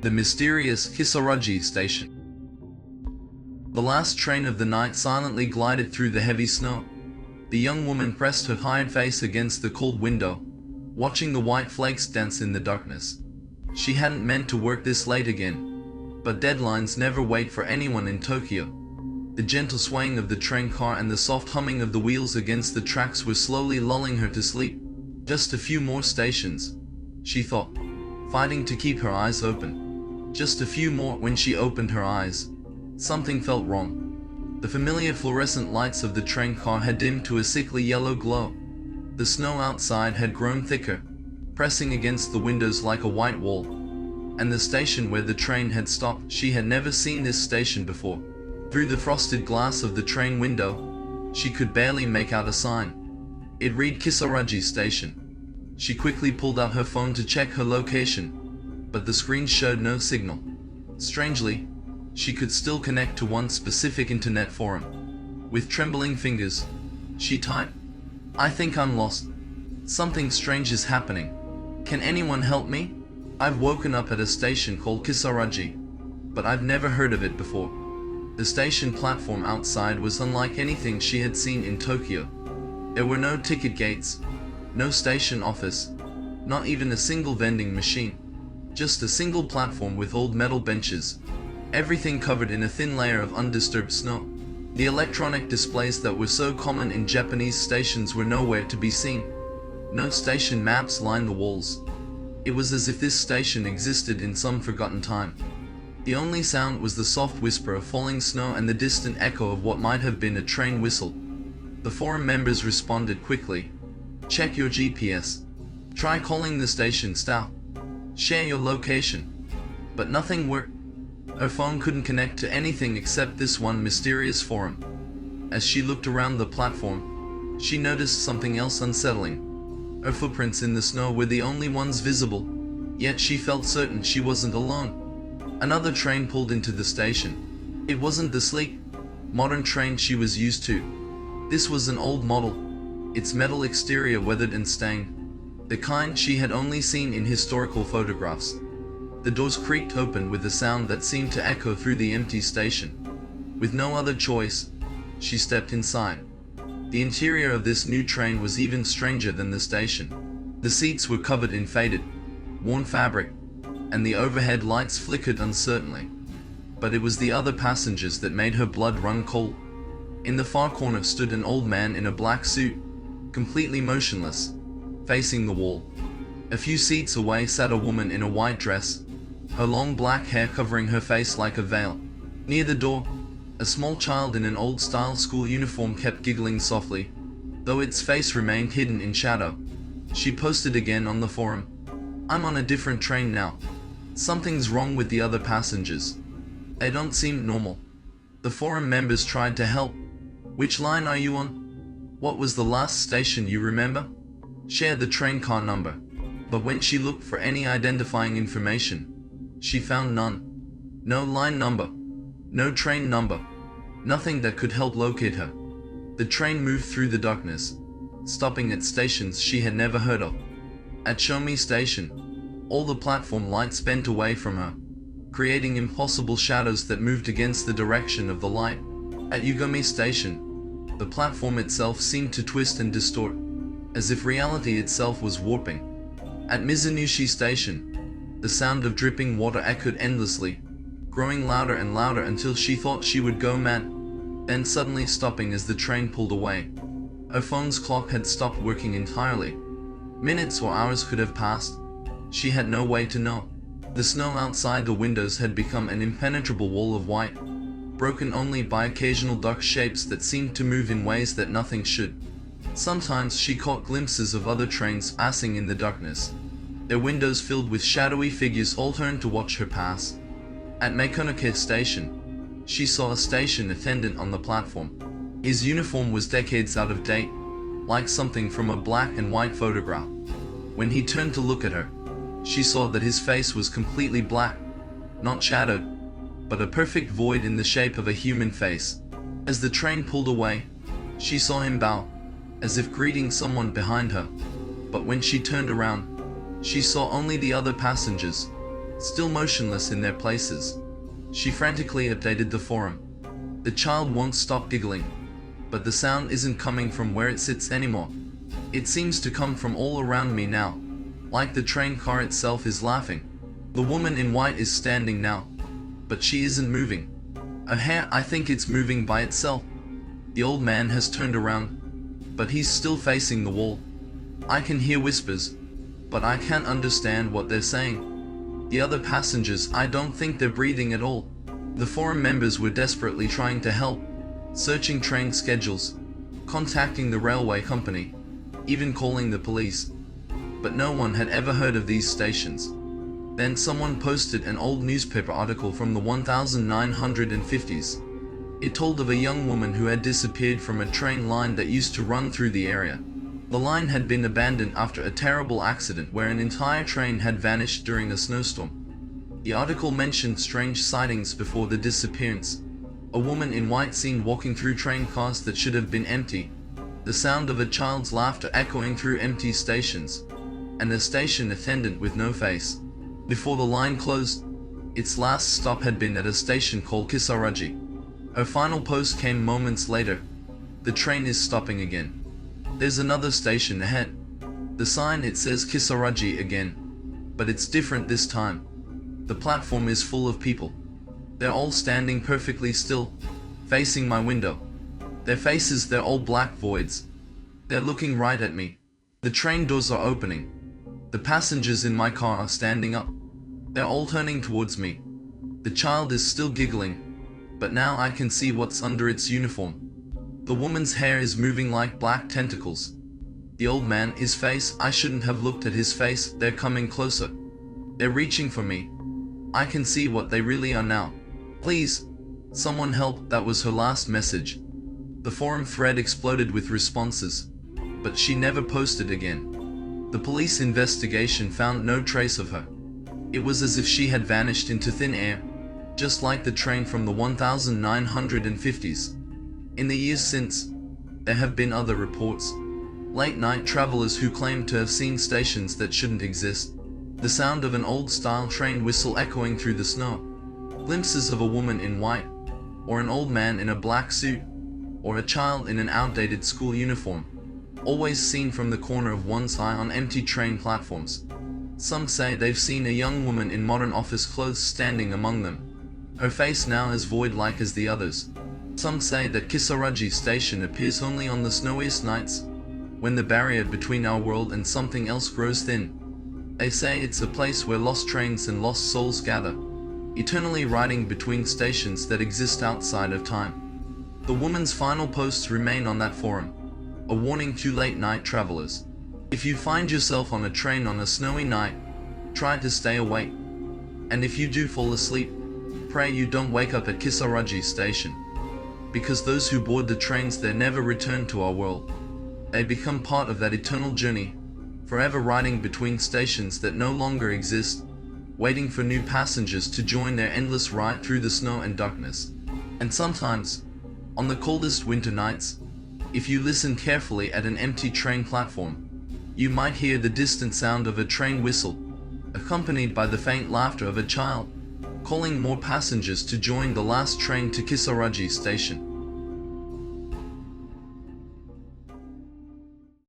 The mysterious Kisaragi Station. The last train of the night silently glided through the heavy snow. The young woman pressed her tired face against the cold window, watching the white flakes dance in the darkness. She hadn't meant to work this late again, but deadlines never wait for anyone in Tokyo. The gentle swaying of the train car and the soft humming of the wheels against the tracks were slowly lulling her to sleep. Just a few more stations, she thought, fighting to keep her eyes open. Just a few more. When she opened her eyes, something felt wrong. The familiar fluorescent lights of the train car had dimmed to a sickly yellow glow. The snow outside had grown thicker, pressing against the windows like a white wall. And the station where the train had stopped, she had never seen this station before. Through the frosted glass of the train window, she could barely make out a sign. It read Kisaragi Station. She quickly pulled out her phone to check her location, but the screen showed no signal. Strangely, she could still connect to one specific internet forum. With trembling fingers, she typed, "I think I'm lost. Something strange is happening. Can anyone help me? I've woken up at a station called Kisaragi, but I've never heard of it before." The station platform outside was unlike anything she had seen in Tokyo. There were no ticket gates, no station office, not even a single vending machine. Just a single platform with old metal benches, everything covered in a thin layer of undisturbed snow. The electronic displays that were so common in Japanese stations were nowhere to be seen. No station maps lined the walls. It was as if this station existed in some forgotten time. The only sound was the soft whisper of falling snow and the distant echo of what might have been a train whistle. The forum members responded quickly. "Check your GPS. Try calling the station staff. Share your location." But nothing worked. Her phone couldn't connect to anything except this one mysterious forum. As she looked around the platform, she noticed something else unsettling. Her footprints in the snow were the only ones visible, yet she felt certain she wasn't alone. Another train pulled into the station. It wasn't the sleek, modern train she was used to. This was an old model, its metal exterior weathered and stained, the kind she had only seen in historical photographs. The doors creaked open with a sound that seemed to echo through the empty station. With no other choice, she stepped inside. The interior of this new train was even stranger than the station. The seats were covered in faded, worn fabric, and the overhead lights flickered uncertainly. But it was the other passengers that made her blood run cold. In the far corner stood an old man in a black suit, completely motionless, facing the wall. A few seats away sat a woman in a white dress, her long black hair covering her face like a veil. Near the door, a small child in an old-style school uniform kept giggling softly, though its face remained hidden in shadow. She posted again on the forum, "I'm on a different train now. Something's wrong with the other passengers. They don't seem normal." The forum members tried to help. "Which line are you on? What was the last station you remember? Share the train car number." But when she looked for any identifying information, she found none. No line number, no train number, nothing that could help locate her. The train moved through the darkness, stopping at stations she had never heard of. At Shomi Station, all the platform lights bent away from her, creating impossible shadows that moved against the direction of the light. At Yugami Station, the platform itself seemed to twist and distort, as if reality itself was warping. At Mizunushi Station, the sound of dripping water echoed endlessly, growing louder and louder until she thought she would go mad, then suddenly stopping as the train pulled away. Her phone's clock had stopped working entirely. Minutes or hours could have passed. She had no way to know. The snow outside the windows had become an impenetrable wall of white, broken only by occasional dark shapes that seemed to move in ways that nothing should. Sometimes she caught glimpses of other trains passing in the darkness, their windows filled with shadowy figures all turned to watch her pass. At Meikonoke Station, she saw a station attendant on the platform. His uniform was decades out of date, like something from a black and white photograph. When he turned to look at her, she saw that his face was completely black, not shadowed, but a perfect void in the shape of a human face. As the train pulled away, she saw him bow, as if greeting someone behind her. But when she turned around, she saw only the other passengers, still motionless in their places. She frantically updated the forum. The child won't stop giggling, but the sound isn't coming from where it sits anymore. It seems to come from all around me now, like the train car itself is laughing. The woman in white is standing now, but she isn't moving. Her hair, I think it's moving by itself. The old man has turned around, but he's still facing the wall. I can hear whispers, but I can't understand what they're saying. The other passengers, I don't think they're breathing at all. The forum members were desperately trying to help, searching train schedules, contacting the railway company, even calling the police. But no one had ever heard of these stations. Then someone posted an old newspaper article from the 1950s. It told of a young woman who had disappeared from a train line that used to run through the area. The line had been abandoned after a terrible accident where an entire train had vanished during a snowstorm. The article mentioned strange sightings before the disappearance. A woman in white seen walking through train cars that should have been empty, the sound of a child's laughter echoing through empty stations, and a station attendant with no face. Before the line closed, its last stop had been at a station called Kisaragi. Her final post came moments later. The train is stopping again. There's another station ahead. The sign, it says Kisaragi again, but it's different this time. The platform is full of people. They're all standing perfectly still, facing my window. Their faces, they're all black voids. They're looking right at me. The train doors are opening. The passengers in my car are standing up. They're all turning towards me. The child is still giggling, but now I can see what's under its uniform. The woman's hair is moving like black tentacles. The old man, his face, I shouldn't have looked at his face. They're coming closer. They're reaching for me. I can see what they really are now. Please, someone help, that was her last message. The forum thread exploded with responses, but she never posted again. The police investigation found no trace of her. It was as if she had vanished into thin air, just like the train from the 1950s. In the years since, there have been other reports. Late-night travelers who claim to have seen stations that shouldn't exist. The sound of an old-style train whistle echoing through the snow. Glimpses of a woman in white, or an old man in a black suit, or a child in an outdated school uniform, always seen from the corner of one's eye on empty train platforms. Some say they've seen a young woman in modern office clothes standing among them, her face now as void-like as the others. Some say that Kisaragi Station appears only on the snowiest nights, when the barrier between our world and something else grows thin. They say it's a place where lost trains and lost souls gather, eternally riding between stations that exist outside of time. The woman's final posts remain on that forum, a warning to late-night travelers. If you find yourself on a train on a snowy night, try to stay awake. And if you do fall asleep, pray you don't wake up at Kisaragi Station. Because those who board the trains there never return to our world. They become part of that eternal journey, forever riding between stations that no longer exist, waiting for new passengers to join their endless ride through the snow and darkness. And sometimes, on the coldest winter nights, if you listen carefully at an empty train platform, you might hear the distant sound of a train whistle, accompanied by the faint laughter of a child, calling more passengers to join the last train to Kisaragi Station.